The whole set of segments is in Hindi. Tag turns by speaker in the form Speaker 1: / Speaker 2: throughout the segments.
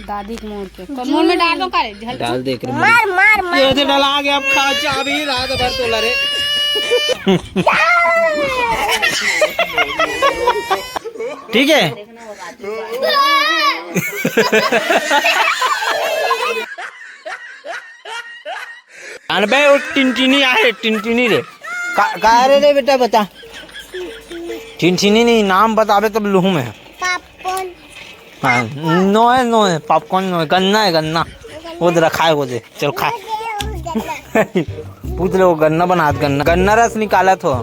Speaker 1: दादी के मोड़ के तो मोड़ में डाल दो करे
Speaker 2: डाल देख रहे
Speaker 1: मार
Speaker 2: ये तो डाला आ गया अब खा चाबी रात भर तो लरे ठीक है अनबे वो टिनटिनी आहे टिनटिनी रे का रे बेटा बता टिनटिनी नहीं नाम बतावे तब लूँ मैं
Speaker 1: पॉपकॉर्न
Speaker 2: हाँ नो है पॉपकॉर्न नो है गन्ना वो रखा है वो दे चल खा पूछ ले वो गन्ना बना गन्ना रस निकाला तो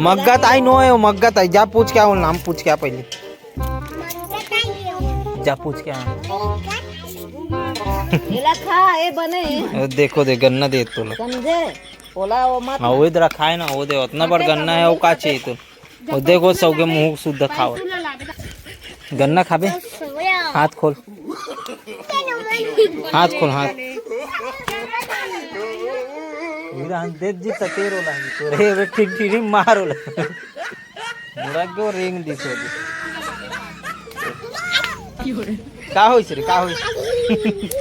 Speaker 2: मग्गत आई नो है वो मग्गत आई जा पूछ क्या वो नाम पूछ क्या पहले जा पूछ क्या देखो दे गन्ना दे तो
Speaker 1: समझे ओला वो मत
Speaker 2: हाँ वो इधर रखा है ना वो दे उतना बड़ गन्ना है वो का चाहिए तो वो देखो सबके मुंह शुद्ध खाओ गन्ना खाबे हाथ खोल हाथ देख जी ततेरो लागी तो रे वे टिटी मारो ला मुरा गो रिंग दिसो का होइस रे का होइस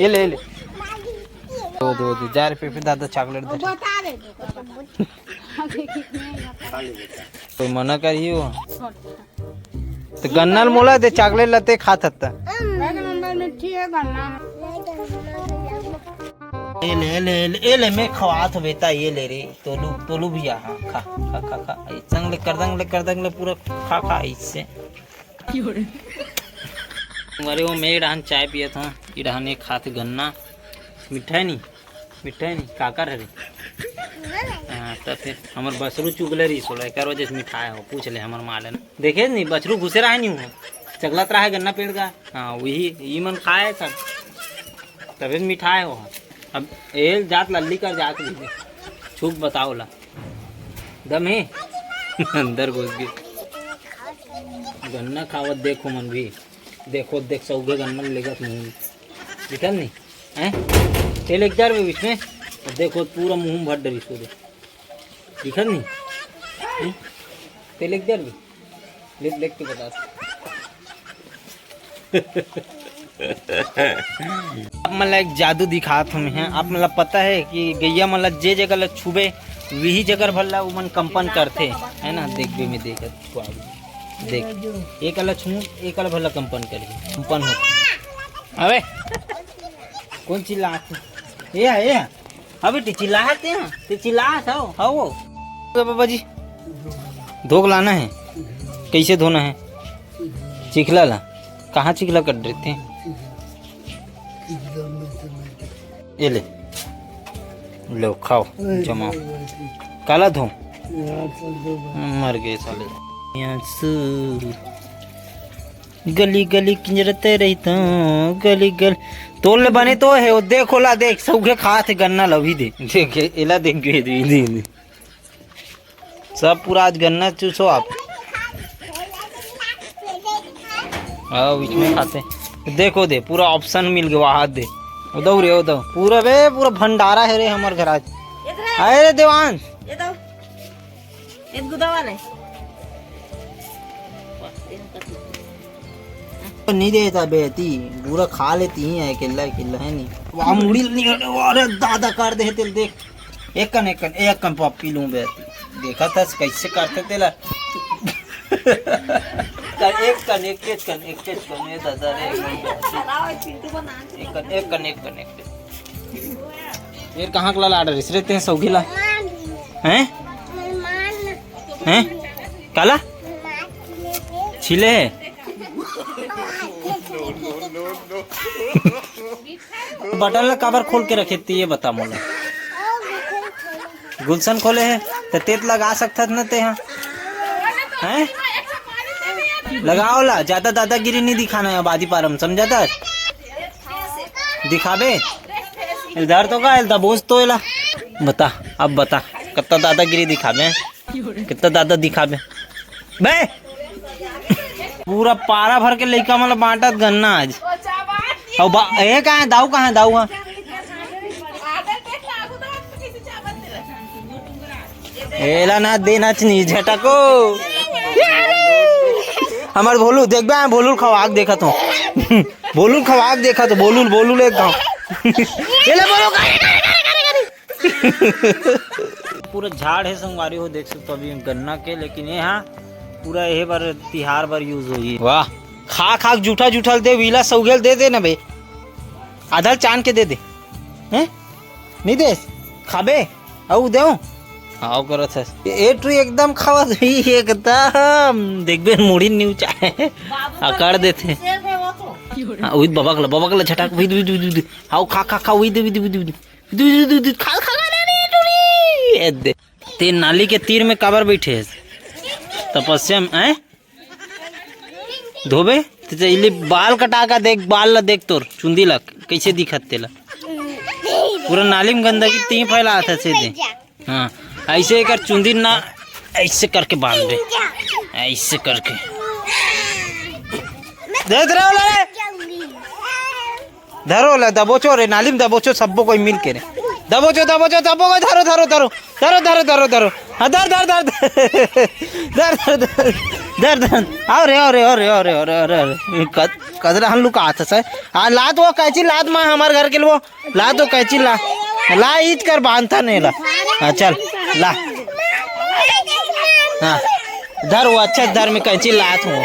Speaker 2: ये ले दो 4 रुपए पे दादा चॉकलेट दे कोई मना करियो तो गन्ना मोला दे चॉकलेट लते खात था ये ले मैं खवा तो बेटा ये ले रे तोलू भी हाँ खा चंगले कर दंगले पूरा खा इससे अरे वो मैं डहान चाय पिया था इडहान एक खाते गन्ना मिठाई नहीं काकर है रे हाँ तब फिर हमार बसरू चुगले रही सोलह कर वजह से मिठाई हो पूछ ले हमार माल है देखे नहीं बछरू घुसे रहा नहीं हूँ चगलत रहा है गन्ना पेड़ का हाँ वही मन खाए सब तभी मिठाई हो अब एल जात लल्ली कर जात लीजिए छुप बताओ ला दम है अंदर घुस गई गन्ना खावत देखो मन भी देख सौगे गन्ना लेगा निकल नहीं है तेल 1 जार बीच में देखो पूरा मुंह भर डरी सो दिखा नहीं तेल 1 जार भी देख के बता मतलब एक जादू दिखा तुम्हें आप मतलब पता है कि गैया मतलब जे जगह छुबे वही जगह भला वो मन कंपन करते है ना देख भी मैं देख एक अलग छू एक अलग भला कंपन कंपन हो अबे कौन चिल्लाते ये अबे चिल्लाते हैं ते चिल्लात हो बाबा जी धोक लाना है कैसे धोना है चिखला ला कहाँ चिखला कर रहे थे ये ले लो खाओ जमाओ काला धो मर गए साले गली किंजरते रहता गली तोल बने तो है देखो ला देख सबके खाते गन्ना लभी दे देख एला देख सब पूरा आज गन्ना चूसो आप हाँ बीच में खाते देखो दे पूरा ऑप्शन मिल गया हाथ दे उदो रे उदो पूरा भंडारा है रे हमारे घर आज आए रे देवान नहीं देता बेटी पूरा खा लेती है किल्ला है नहीं वहाँ मुड़ी अरे दादा कर दे तेल देख एक कन पप्पी लूं बेटी देखा था कैसे करते तेला एक कन ये दादा रे एक कन ये कहाँ का लाड रिस रहते हैं सौगीला हैं काला छिले है बटन कवर खोल के रखे थे ये बता मोला गुलशन खोले है तो तेत लगा सकता न ते हैं लगाओ ला, ज्यादा दादागिरी नहीं दिखाना है आबादी पारम, समझा था? दिखाबे इधर तो का दबोच तो एला बता, अब बता कितना दादागिरी दिखाबे, कितना दादा दिखाबे बे। पूरा पारा भर के लइका मतलब बांटत गन्ना आज। अब ए कहाँ है दाऊ, कहाँ है दाऊ? एला ना देना चाहिए झटको। हमार भोलू देख बे, भोलू खवाक देखा तो भोलू खवाक देखा तो बोलू बोलू ले गाँव पूरा झाड़ है संगवारी हो, देख सकते हो अभी गन्ना के, लेकिन यहाँ पूरा यही बार तिहार बार यूज हुई। वाह खा खा जूठा जूठा दे, वीला सौगेल दे दे ना बे, आधा चांद के दे दे हैं, नहीं दे खाबे औ दे आओ करत है ए ट्री एकदम खावत ही एकदम। देखबे मुड़ी न्यू चाहे अकड़ देते उई बबकला झटक वही दे आओ खा खा खा वही दे खा खा रे दे। ते नाली के तीर में काबर बैठे है तपस्या में हैं धोबे ते इले बाल कटा का देख, बाल ला देख तोर चुंदी ला कैसे दिखत तेला, पूरा नाली में गंदगी ती फैला था से दे। हाँ ऐसे एक चुंदी ना ऐसे करके बांध दे, ऐसे करके दे धरो ला दबोचो रे, नाली में दबोचो सबको कोई मिल के रे, दबोचो दबोचो सबको कोई धरो धरो धरो धरो धरो धरो धरो हाँ धर धर धर धर धर धर धर आओ रे आओ रे आओ रे आओ रे अरे अरे कदरा हम लोग का हाथ से हाँ ला तो कैची लात माँ हमारे घर के लिए वो ला तो कैची ला ईद कर बांधता नहीं ला। हाँ चल ला हाँ धर वो अच्छा धर में कैची लात हूँ,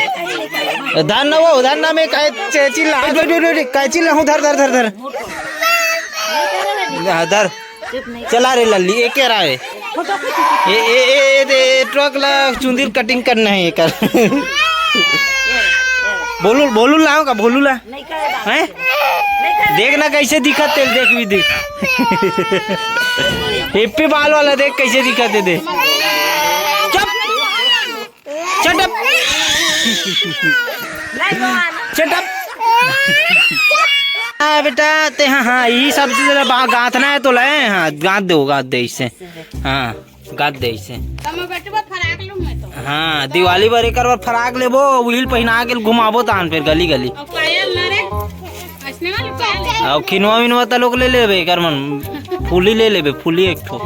Speaker 2: धर ना वो धर ना मैं कैची ला कैची ला हूँ, धर धर धर धर धर चला रे लल्ली एक कह रहा है ए ट्रक ला चुंदी कटिंग करना है ये कर बोलू बोलू लाओ का बोलू ला हैं देखना कैसे दिखा तेल देख भी देख हिप्पी बाल वाला देख कैसे दिखाते दे चुप चटप चटप हाँ बेटा ते हाँ यही सब चीज गाँथना है तो लाए हाँ गाँथ दे इससे हाँ गाँथ दे इससे हाँ दिवाली पर एक बार फराक लेबो व्हील पहना के घुमाबो तान फिर गली गली और खिनवा विनवा त लोग ले लेबे कर मन फूली ले लेबे फूली एक ठो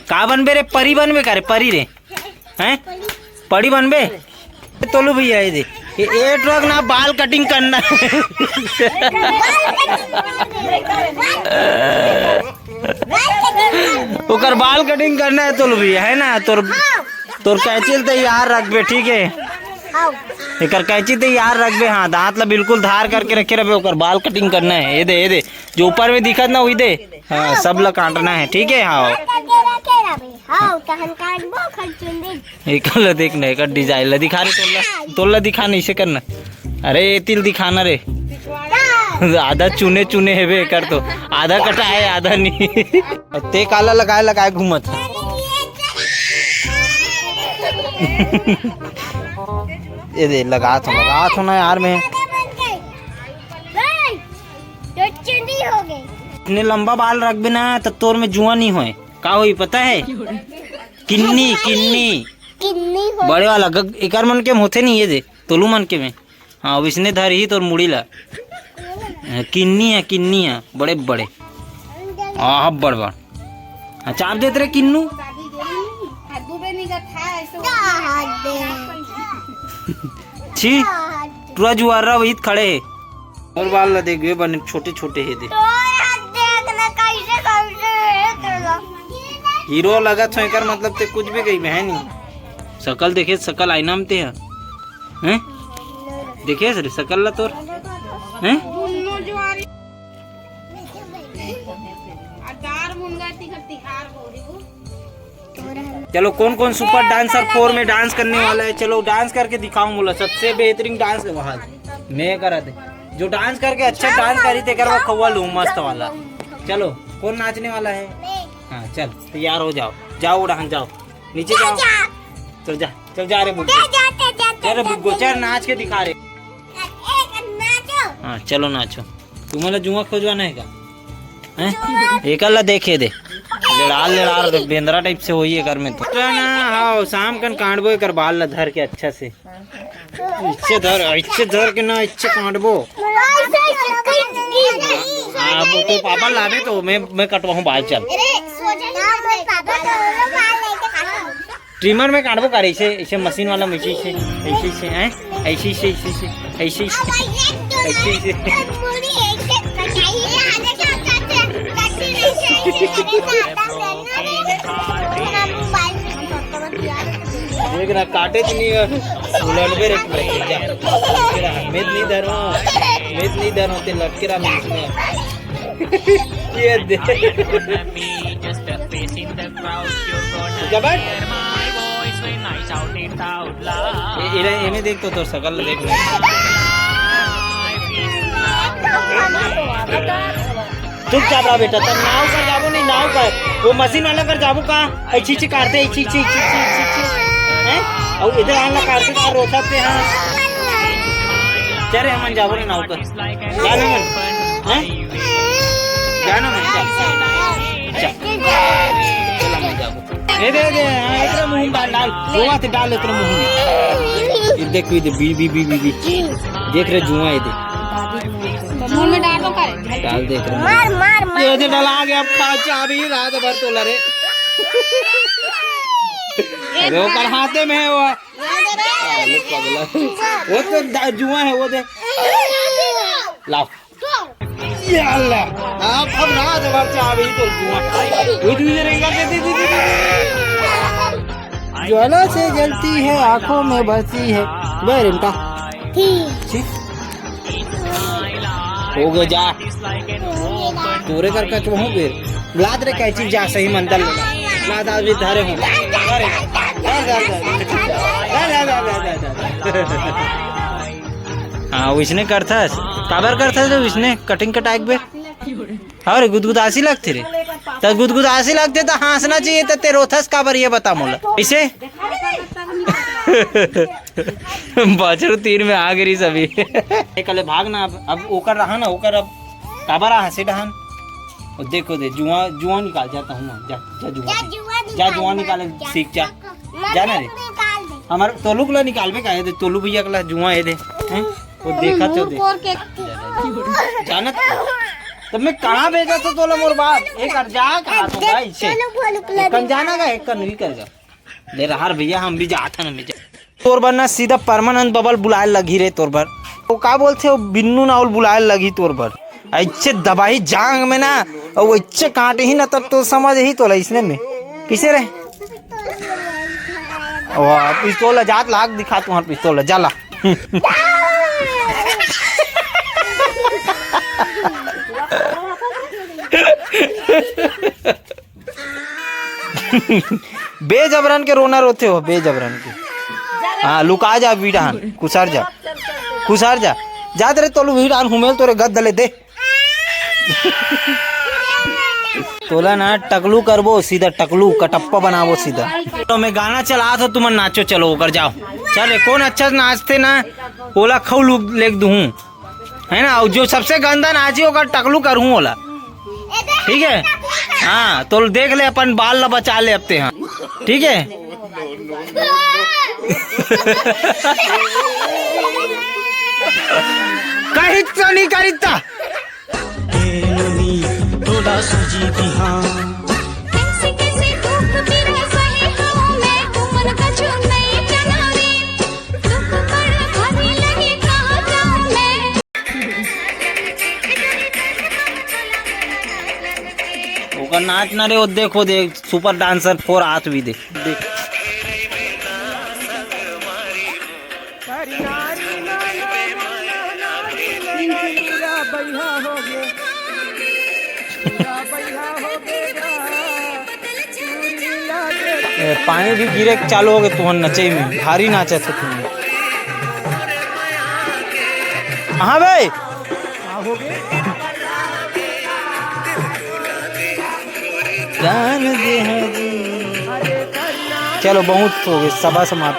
Speaker 2: का बनबे रे परी बनबे करे परी रे हैं परी बनबे तोलू भैया ये दे ये ट्रक ना बाल कटिंग करना ओकर बाल कटिंग करना है तोलू भैया है ना तोर कैची तैयार रखबे ठीक है एक कैची तैयार रखबे हाँ दांत ला बिल्कुल धार करके रखे रहे ओकर बाल कटिंग करना है ये दे जो ऊपर में दिखत ना वही दे हाँ सब ला काटना है ठीक है। हाँ एक देखना एक डिजाइन ला दिखा रे तोला दिखाना इसे करना अरे ये तिल दिखाना रे आधा चुने चुने है बे कर तो आधा कटा है आधा नहीं ते काला लगाए लगाए घूमत ये दे लगा तो ना यार में इतने लंबा बाल रख बिना तो तोर में जुआ नहीं होए का होई पता है किन्नी किन्नी बड़े वाला एक मन के होते नहीं ये दे तोलू मन के में हाँ इसने धर ही तोर मुड़ी ला किन्नी है बड़े बड़े हाँ बड़ बड़ हाँ चाप देते रहे किन्नू छी पूरा जुआरा वही खड़े है और बाल ला देख बने छोटे छोटे है दे हीरो लगा छो कर मतलब ते कुछ भी गई है नहीं शकल देखे शकल आईना में ते हैं देखे सर शकल ला तोर हैं चलो कौन कौन सुपर डांसर 4 में डांस करने वाला है चलो डांस करके दिखाऊं बोला सबसे बेहतरीन डांस है वहाँ मैं करा दे जो डांस करके अच्छा डांस करी थे कर वो खवा लूं मस्त वाला। चलो कौन नाचने वाला है हाँ चल तैयार हो जाओ जाओ डांस जाओ। नीचे जाओ। चल जा, चल जा रे बुग्गो, चल रे बुग्गो, चल नाच के दिखा रे। हाँ चलो नाचो। तुम्हारा जुआ खोजवाना है का? हैं? एक अल्लाह देखे दे लेड़ाल बेंद्रा टाइप से होई है घर में तो ना। हाँ शाम कन काटबो कर बाल ला धर के अच्छा से, इच्छे धर के ना इच्छे काटबो। हाँ वो तो पापा लावे तो मैं कटवाऊँ बाल। चल ट्रिमर में काटबो कर, ऐसे ऐसे मशीन वाला मशीन से ऐसे से हैं, ऐसे से ऐसे से ऐसे से ऐसे से देख रहा काटे तो नहीं उलटबे रे मेद नहीं धरो ते लटके रहा मैं इसमें ये देख जबट इन्हें देख तो शकल देख चुपचाप रहा बेटा। तब नाव कर जाबो नहीं, नाव कर वो मशीन वाला कर जाबो का ऐसी ची काटते ऐसी हैं और इधर आना काटते का रोता पे। हाँ चले हम जाबो नहीं नाव कर जाना मन हैं जाना मन चल हम जाबो। ये दे इतना मुंह डाल जुआ से डाल इतना मुंह में। ये देख ये बी देख रहे जुआ ये
Speaker 1: मुंह में डाल दो करे
Speaker 2: डाल देख रहे मार ये दे डाला आ गया। अब खा चाबी रात भर तो लरे अरे वो कर हाथे में है वो तो जुआ है वो दे लाओ ये अल्लाह। अब रात भर चाबी तो जुआ ज्वाला से जलती है आंखों में बहती है बेरिमका हो गए जा तोरे कर कच वहूं फिर लाद रे कैची जा सही मंदल लाद आदमी धारे हो हाँ विष्णे करथस काबर करथस रे विष्णे कटिंग कटाइक बे। अरे गुदगुदासी लगती रे तो गुदगुदासी लगते तो हंसना चाहिए तो ते रोथस काबर ये बता मोला इसे बचरू तीर में आ गिरी सभी कल भागना। अब ओकर रहा ना ओकर अब काबर हंसे डहान और देखो दे जुआ निकाल जाता हूँ जा जुआ निकाले सीख जा जाना रे हमारे तोलू ला निकालबे का दे तोलू भैया कला जुआ ये दे हैं वो देखा तो दे जाना तब मैं कहाँ भेजा तो तोला मोर बाप एक जा कहा तो भाई से कन जाना का एक कन भी करेगा ले रहा भैया हम भी जाते ना तोर बर ना सीधा परमानंद बबल बुलाए लगी रे तोर बर वो का बोलते हो बिन्नू नाउल बुलाए लगी तोर बर अच्छे दबाई जांग में ना और वो अच्छे काटे ही ना तब तो समझ ही तो इसने में किसे रे पिस्तौल जात लाग दिखा तुम्हार पिस्तौल जाला बेजबरन के रोना रोते हो बेजबरन के। हाँ लुका जा बीडान कुसार जा जा तेरे तोलू बीडान हुमेल तोरे गद दले दे तोला ना टकलू करबो सीधा टकलू कटप्पा बनावो सीधा। तो मैं गाना चला था तुम नाचो चलो कर जाओ चल कौन अच्छा नाचते ना ओला खौ लुक लेक दूँ है ना और जो सबसे गंदा नाची होगा टकलू करूँ ओला ठीक है। हाँ तो देख ले अपन बाल ला बचा ले अपते हाँ ठीक है। कहिता नहीं करिता नाच ना रे वो देखो देख सुपर डांसर 4 हाथ भी देख पानी भी गिरे चालू हो गए तुहन नचे में भारी नाचे थे तुम। हाँ भाई हो गए जान दे चलो बहुत हो गए, सभा समाप्त।